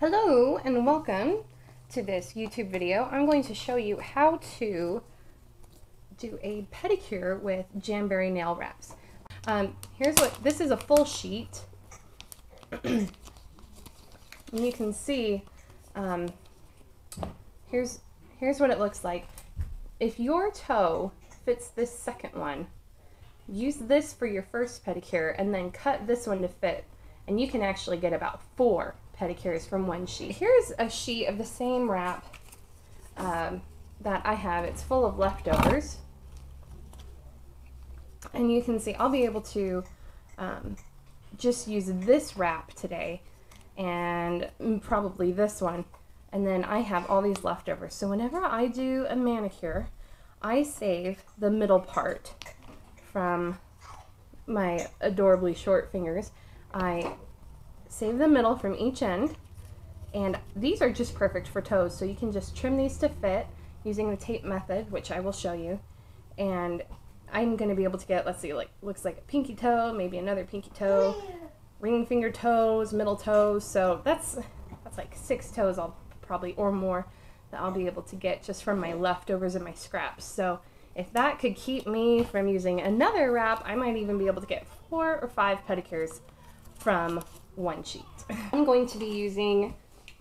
Hello and welcome to this YouTube video. I'm going to show you how to do a pedicure with Jamberry nail wraps. This is a full sheet. And you can see, here's what it looks like. If your toe fits this second one, use this for your first pedicure and then cut this one to fit, and you can actually get about 4 pedicures from one sheet. Here's a sheet of the same wrap that I have. It's full of leftovers, and you can see I'll be able to just use this wrap today and probably this one, and then I have all these leftovers. So whenever I do a manicure, I save the middle part from my adorably short fingers. I save the middle from each end, and these are just perfect for toes, so you can just trim these to fit using the tape method, which I will show you. And I'm going to be able to get, let's see, like looks like a pinky toe, maybe another pinky toe, ring finger toes, middle toes. So that's like 6 toes or more that I'll be able to get just from my leftovers and my scraps. So if that could keep me from using another wrap, I might even be able to get 4 or 5 pedicures from one sheet. I'm going to be using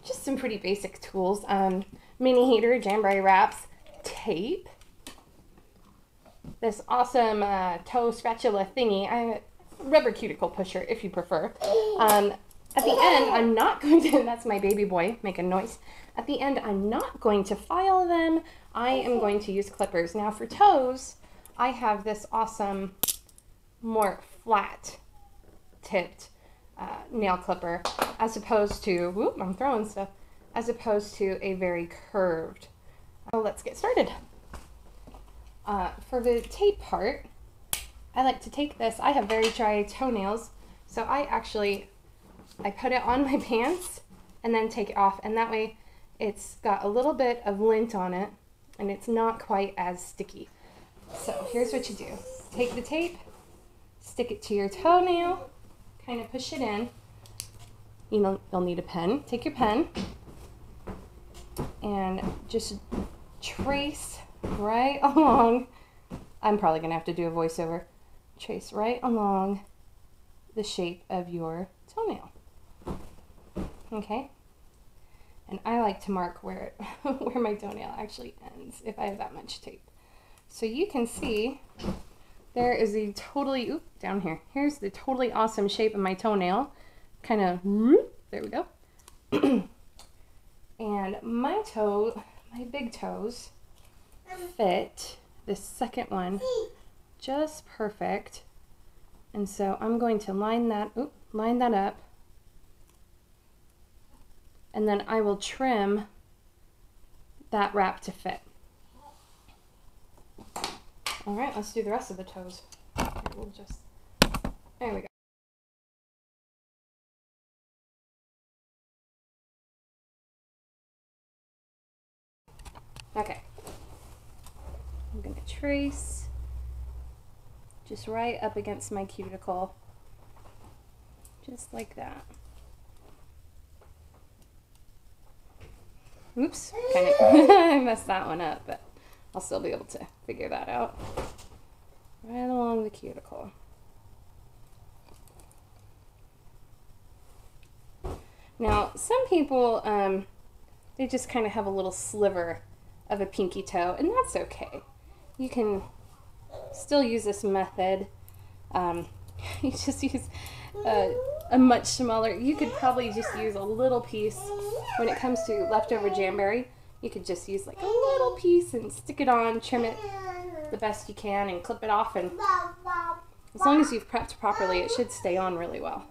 just some pretty basic tools. Mini heater, Jamberry wraps, tape, this awesome toe spatula thingy, rubber cuticle pusher if you prefer. At the end, I'm not going to, that's my baby boy making noise. At the end, I'm not going to file them. I am going to use clippers. Now for toes, I have this awesome, more flat tipped nail clipper, as opposed to, whoop, I'm throwing stuff, as opposed to a very curved. So let's get started. For the tape part, I like to take this. I have very dry toenails, so I put it on my pants and then take it off, and that way it's got a little bit of lint on it and it's not quite as sticky. So here's what you do. Take the tape, stick it to your toenail, kind of push it in. You'll need a pen. Take your pen and just trace right along. I'm probably going to have to do a voiceover. Trace right along the shape of your toenail. Okay? And I like to mark where my toenail actually ends if I have that much tape. So you can see there is a totally, down here. Here's the totally awesome shape of my toenail. Kind of, there we go. And my big toes fit this second one just perfect. And so I'm going to line that up. And then I will trim that wrap to fit. All right, let's do the rest of the toes. There we go. Okay. I'm going to trace just right up against my cuticle, just like that. Oops, kind of I messed that one up, but I'll still be able to figure that out. Right along the cuticle. Now, some people, they just kind of have a little sliver of a pinky toe, and that's okay. You can still use this method. You just use a much smaller, you could probably just use a little piece. When it comes to leftover Jamberry, you could just use like a little piece and stick it on, trim it the best you can, and clip it off, and as long as you've prepped properly, it should stay on really well.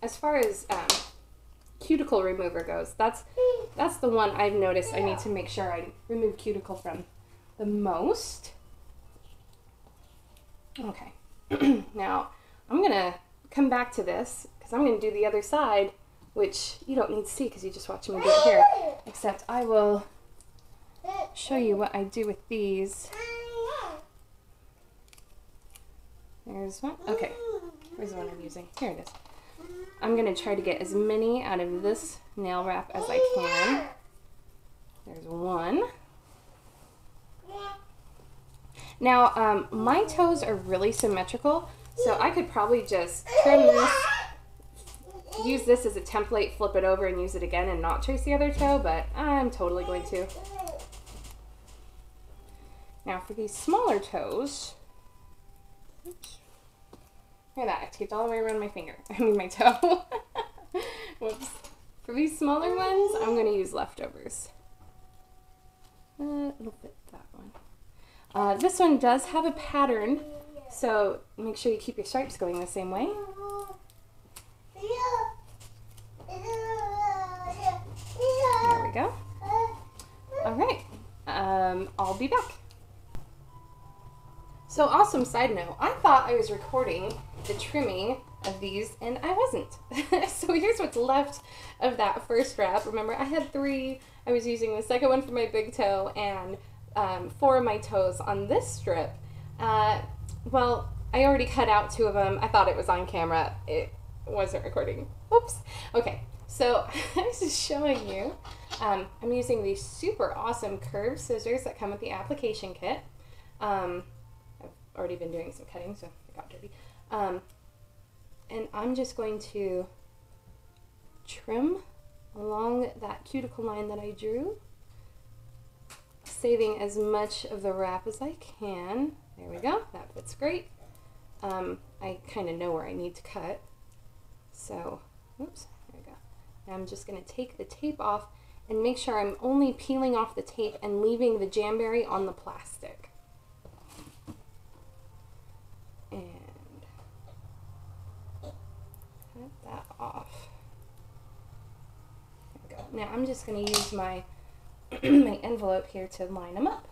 As far as cuticle remover goes, that's the one I've noticed I need to make sure I remove cuticle from the most. Okay. Now I'm gonna come back to this because I'm gonna do the other side, which you don't need to see because you just watch me do it here, except I will show you what I do with these. There's one. Okay, where's the one I'm using? Here it is. I'm going to try to get as many out of this nail wrap as I can. There's one. Now, my toes are really symmetrical, so I could probably just trim this, use this as a template, flip it over, and use it again and not trace the other toe, but I'm totally going to. Now, for these smaller toes, oops, look at that, I taped all the way around my finger, my toe. Whoops. For these smaller ones, I'm going to use leftovers. It'll fit that one. This one does have a pattern, so make sure you keep your stripes going the same way. There we go. All right, I'll be back. So awesome side note, I thought I was recording the trimming of these and I wasn't. So here's what's left of that first wrap. Remember, I had 3. I was using the second one for my big toe and 4 of my toes on this strip. Well, I already cut out 2 of them. I thought it was on camera. It wasn't recording. Oops. Okay, so I was just showing you. I'm using these super awesome curved scissors that come with the application kit. I've already been doing some cutting, so it got dirty. And I'm just going to trim along that cuticle line that I drew, saving as much of the wrap as I can. There we go, that fits great. I kind of know where I need to cut, so, oops, there we go. Now I'm just going to take the tape off and make sure I'm only peeling off the tape and leaving the Jamberry on the plastic. And cut that off. There we go. Now I'm just going to use my my envelope here to line them up.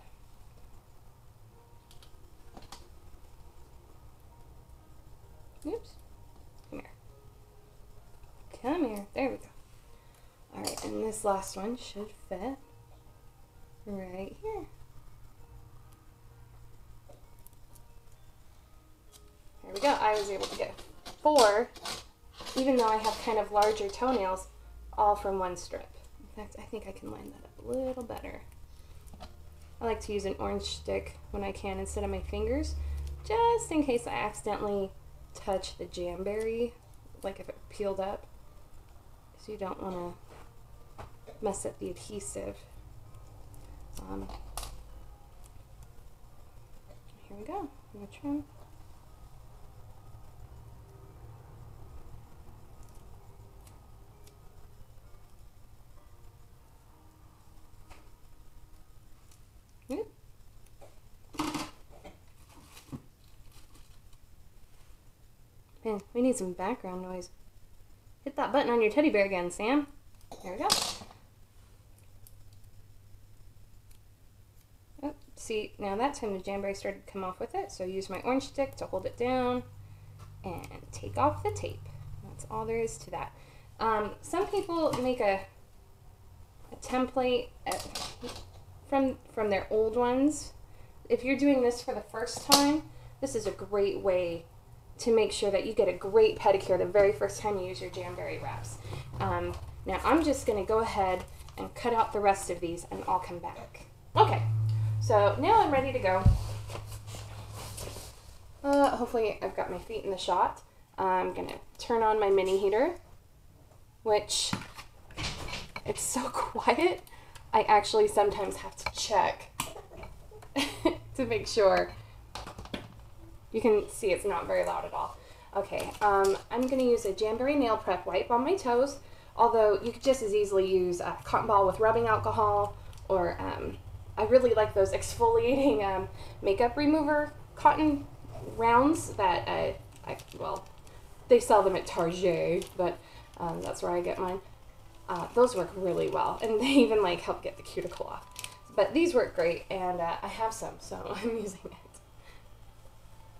Oops. Come here. Come here. There we go. Alright, and this last one should fit right here. There we go. I was able to get 4, even though I have kind of larger toenails, all from one strip. In fact, I think I can line that up a little better. I like to use an orange stick when I can instead of my fingers, just in case I accidentally touch the Jamberry, like if it peeled up, so you don't want to mess up the adhesive. Here we go. I'm going to trim. Man, we need some background noise. Hit that button on your teddy bear again, Sam. There we go. Oh, see, now that time the Jamberry started to come off with it, so I use my orange stick to hold it down and take off the tape. That's all there is to that. Some people make a template from their old ones. If you're doing this for the first time, this is a great way to make sure that you get a great pedicure the very first time you use your Jamberry wraps. Now I'm just going to go ahead and cut out the rest of these and I'll come back. Okay, so now I'm ready to go. Hopefully I've got my feet in the shot. I'm going to turn on my mini heater, which it's so quiet. I actually sometimes have to check to make sure. You can see it's not very loud at all. Okay, I'm going to use a Jamberry nail prep wipe on my toes, although you could just as easily use a cotton ball with rubbing alcohol, or I really like those exfoliating makeup remover cotton rounds that, well, they sell them at Target, but that's where I get mine. Those work really well, and they even like help get the cuticle off. But these work great, and I have some, so I'm using it.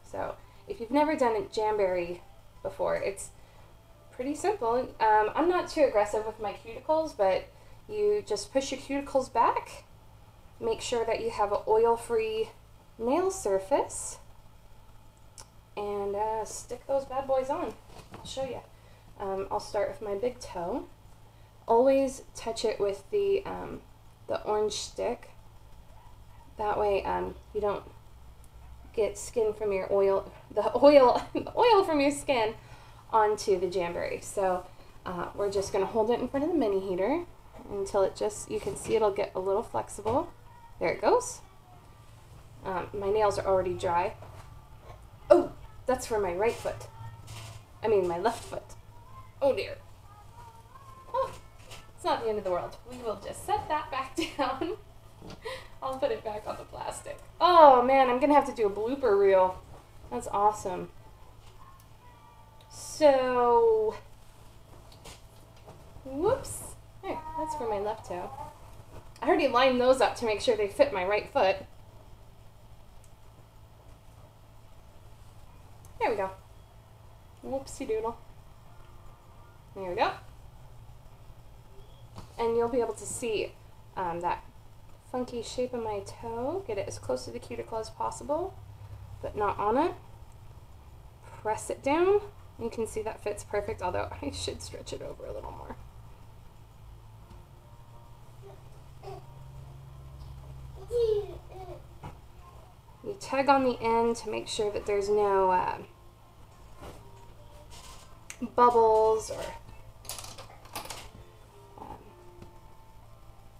So if you've never done a Jamberry before, it's pretty simple. I'm not too aggressive with my cuticles, but you just push your cuticles back, make sure that you have an oil-free nail surface, and stick those bad boys on. I'll show you. I'll start with my big toe. Always touch it with the orange stick. That way you don't get skin from your oil, the oil from your skin onto the Jamberry. So we're just going to hold it in front of the mini heater until it just, you can see it'll get a little flexible. There it goes. My nails are already dry. Oh, that's for my right foot. I mean my left foot. Oh dear. Oh, it's not the end of the world. We will just set that back down. I'll put it back on the plastic. Oh man, I'm gonna have to do a blooper reel. That's awesome. So, whoops. There, that's for my left toe. I already lined those up to make sure they fit my right foot. There we go. Whoopsie doodle. There we go. And you'll be able to see that funky shape of my toe. Get it as close to the cuticle as possible, but not on it. Press it down. You can see that fits perfect, although I should stretch it over a little more. You tug on the end to make sure that there's no bubbles or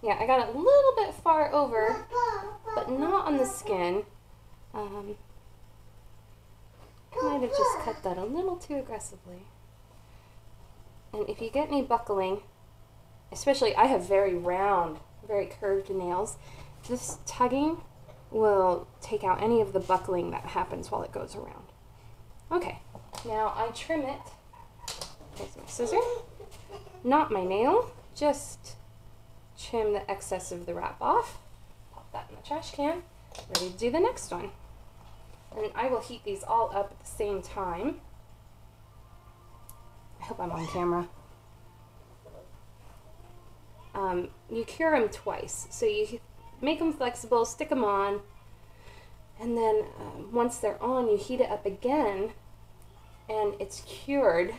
yeah, I got it a little bit far over, but not on the skin. Might have just cut that a little too aggressively. And if you get any buckling, especially I have very round, very curved nails, this tugging will take out any of the buckling that happens while it goes around. Okay, now I trim it. Here's my scissor. Not my nail, just trim the excess of the wrap off. Pop that in the trash can. Ready to do the next one. And I will heat these all up at the same time. I hope I'm on camera. You cure them twice. So you make them flexible, stick them on, and then once they're on, you heat it up again, and it's cured,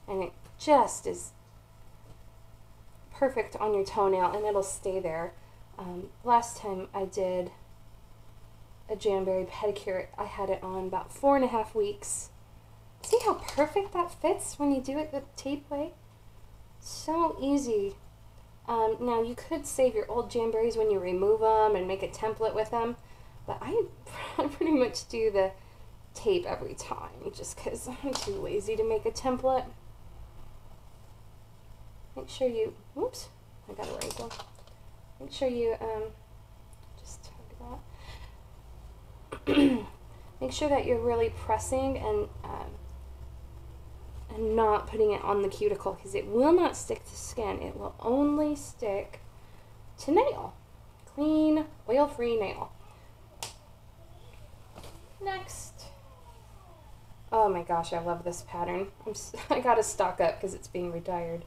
and it just is perfect on your toenail, and it'll stay there. Last time I did a Jamberry pedicure, I had it on about 4.5 weeks. See how perfect that fits when you do it the tape way? So easy. Now you could save your old Jamberries when you remove them and make a template with them, but I pretty much do the tape every time just because I'm too lazy to make a template. Make sure you, oops, I got a wrinkle. Make sure you just tug that. Make sure that you're really pressing and not putting it on the cuticle, because it will not stick to skin. It will only stick to nail. Clean, oil-free nail. Next. Oh my gosh, I love this pattern. I gotta stock up because it's being retired.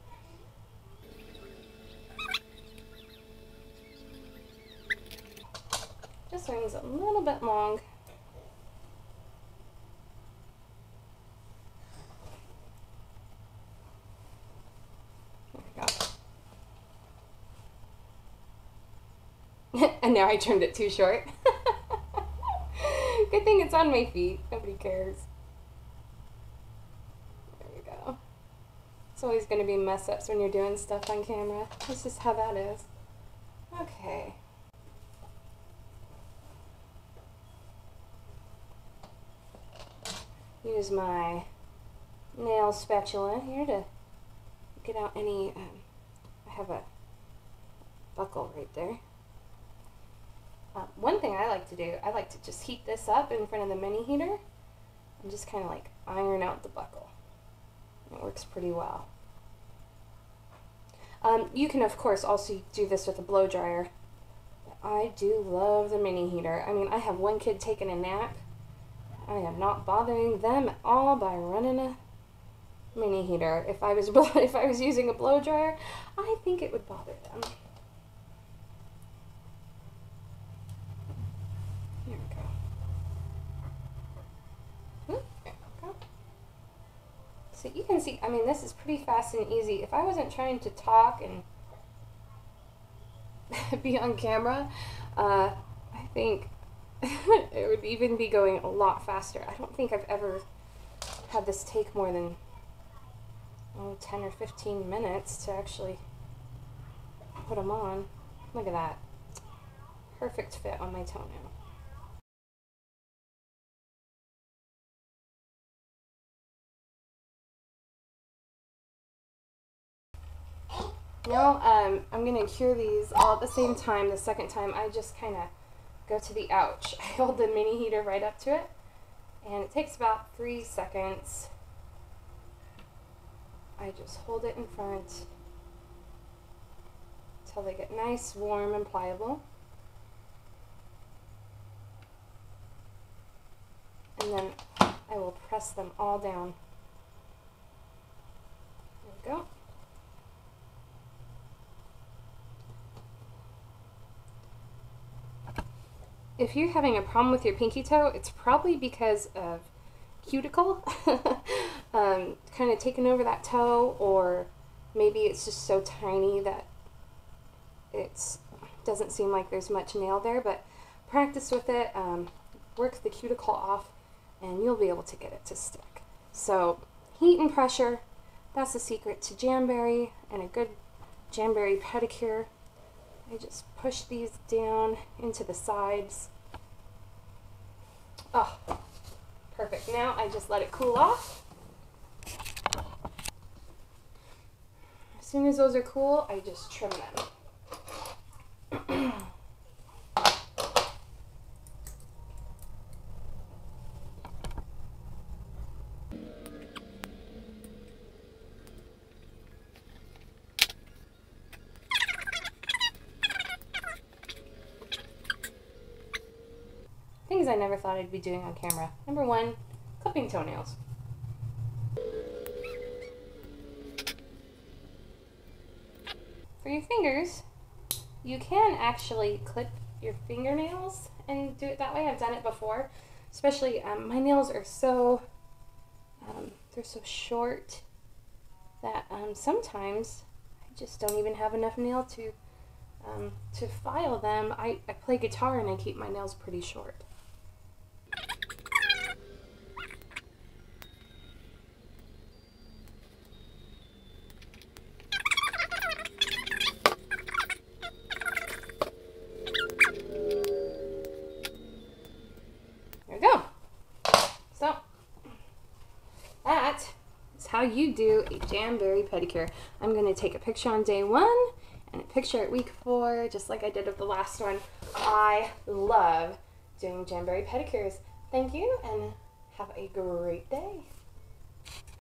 This one's a little bit long. And now I trimmed it too short. Good thing it's on my feet. Nobody cares. There we go. It's always going to be mess-ups when you're doing stuff on camera. That's just how that is. Okay. Use my nail spatula here to get out any, I have a buckle right there. One thing I like to do, I like to just heat this up in front of the mini heater and just kind of like iron out the buckle. It works pretty well. You can of course also do this with a blow dryer. But I do love the mini heater. I mean, I have one kid taking a nap. I am not bothering them at all by running a mini heater. If I was using a blow dryer, I think it would bother them. There we go. There we go. So you can see, I mean, this is pretty fast and easy. If I wasn't trying to talk and be on camera, I think it would even be going a lot faster. I don't think I've ever had this take more than 10 or 15 minutes to actually put them on. Look at that. Perfect fit on my toenail. Now I'm going to cure these all at the same time. The second time I just kind of go to the ouch. I hold the mini heater right up to it, and it takes about 3 seconds. I just hold it in front until they get nice, warm, and pliable. And then I will press them all down. There we go. If you're having a problem with your pinky toe, it's probably because of cuticle kind of taking over that toe, or maybe it's just so tiny that it doesn't seem like there's much nail there. But practice with it, work the cuticle off, and you'll be able to get it to stick. So heat and pressure, that's the secret to Jamberry and a good Jamberry pedicure. I just push these down into the sides. Oh, perfect. Now I just let it cool off. As soon as those are cool, I just trim them. Things I never thought I'd be doing on camera. Number 1, clipping toenails. For your fingers, you can actually clip your fingernails and do it that way. I've done it before. Especially, my nails are so, they're so short that sometimes I just don't even have enough nail to file them. I play guitar and I keep my nails pretty short. There we go. So that is how you do a Jamberry pedicure. I'm going to take a picture on day 1 and a picture at week 4, just like I did of the last one. I love doing Jamberry pedicures. Thank you, and have a great day.